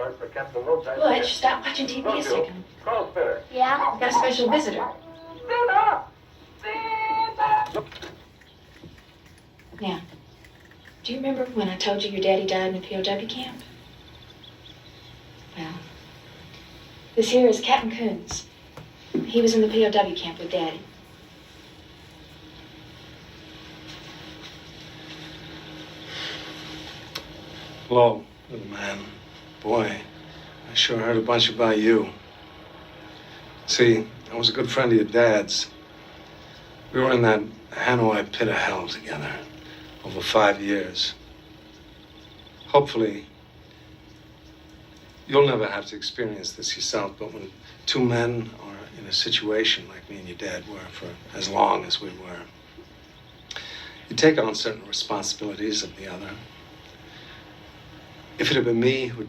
Butch, stop watching TV a second. Yeah? We've got a special visitor. Now, do you remember when I told you your daddy died in a POW camp? Well, this here is Captain Coons. He was in the POW camp with Daddy. Hello, little man. Boy, I sure heard a bunch about you. See, I was a good friend of your dad's. We were in that Hanoi pit of hell together over 5 years. Hopefully, you'll never have to experience this yourself, but when two men are in a situation like me and your dad were for as long as we were, you take on certain responsibilities of the other. If it had been me who'd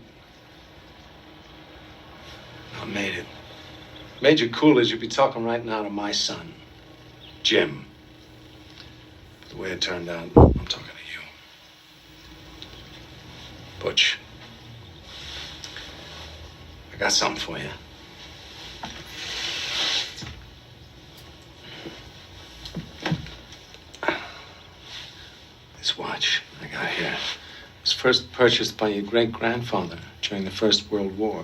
not made it, Major Coolidge, you'd be talking right now to my son, Jim. But the way it turned out, I'm talking to you. Butch, I got something for you. This watch I got here was first purchased by your great-grandfather during the First World War.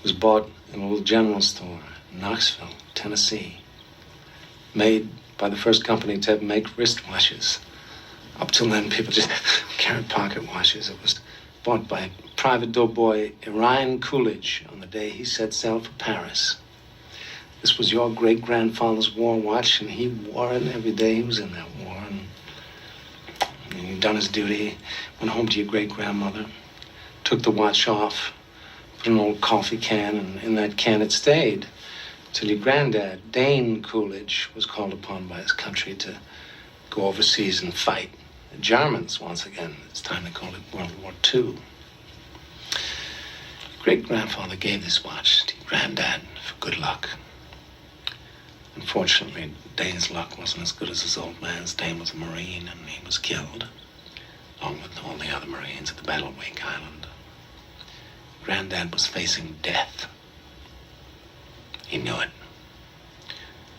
It was bought in a little general store in Knoxville, Tennessee. Made by the first company to make wristwatches. Up till then, people just carried pocket watches. It was bought by Private Doughboy Orion Coolidge on the day he set sail for Paris. This was your great-grandfather's war watch, and he wore it every day he was in that war. And he'd done his duty, went home to your great-grandmother, took the watch off, put an old coffee can, and in that can it stayed till your granddad, Dane Coolidge, was called upon by his country to go overseas and fight the Germans once again. It's time they called it World War II. Your great-grandfather gave this watch to your granddad for good luck. Unfortunately, Dane's luck wasn't as good as his old man's. Dane was a Marine, and he was killed, along with all the other Marines at the Battle of Wake Island. Granddad was facing death. He knew it.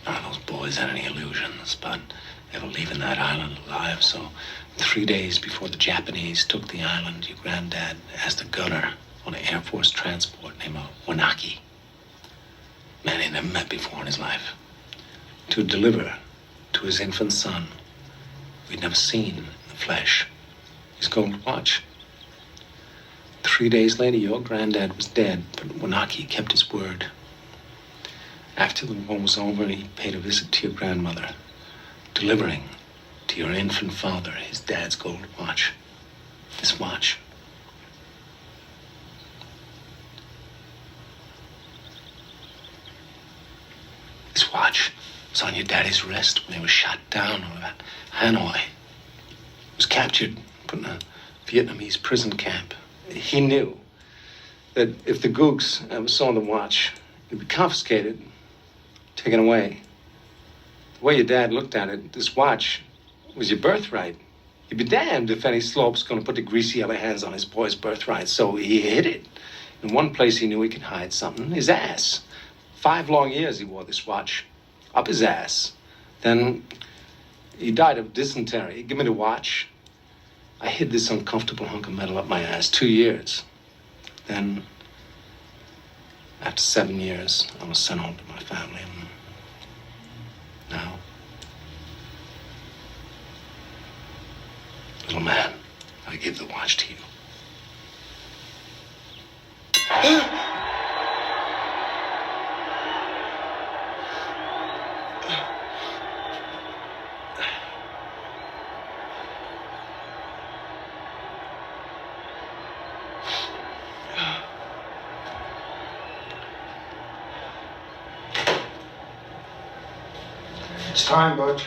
None of those boys had any illusions about ever leaving that island alive, so 3 days before the Japanese took the island, your granddad asked a gunner on an Air Force transport named Wanaki, man he'd never met before in his life, to deliver to his infant son, who he'd never seen in the flesh, his gold watch. 3 days later, your granddad was dead, but Wanaki kept his word. After the war was over, he paid a visit to your grandmother, delivering to your infant father his dad's gold watch. This watch. This watch was on your daddy's wrist when he was shot down over Hanoi. He was captured, put in a Vietnamese prison camp. He knew that if the Gooks ever saw the watch, it'd be confiscated, taken away. The way your dad looked at it, this watch was your birthright. He'd be damned if any slope's going to put the greasy other hands on his boy's birthright. So he hid it. In one place he knew he could hide something, his ass. 5 long years he wore this watch, up his ass. Then he died of dysentery. Give me the watch. I hid this uncomfortable hunk of metal up my ass 2 years. Then, after 7 years, I was sent home to my family. And now, little man, I give the watch to you. It's time, Butch.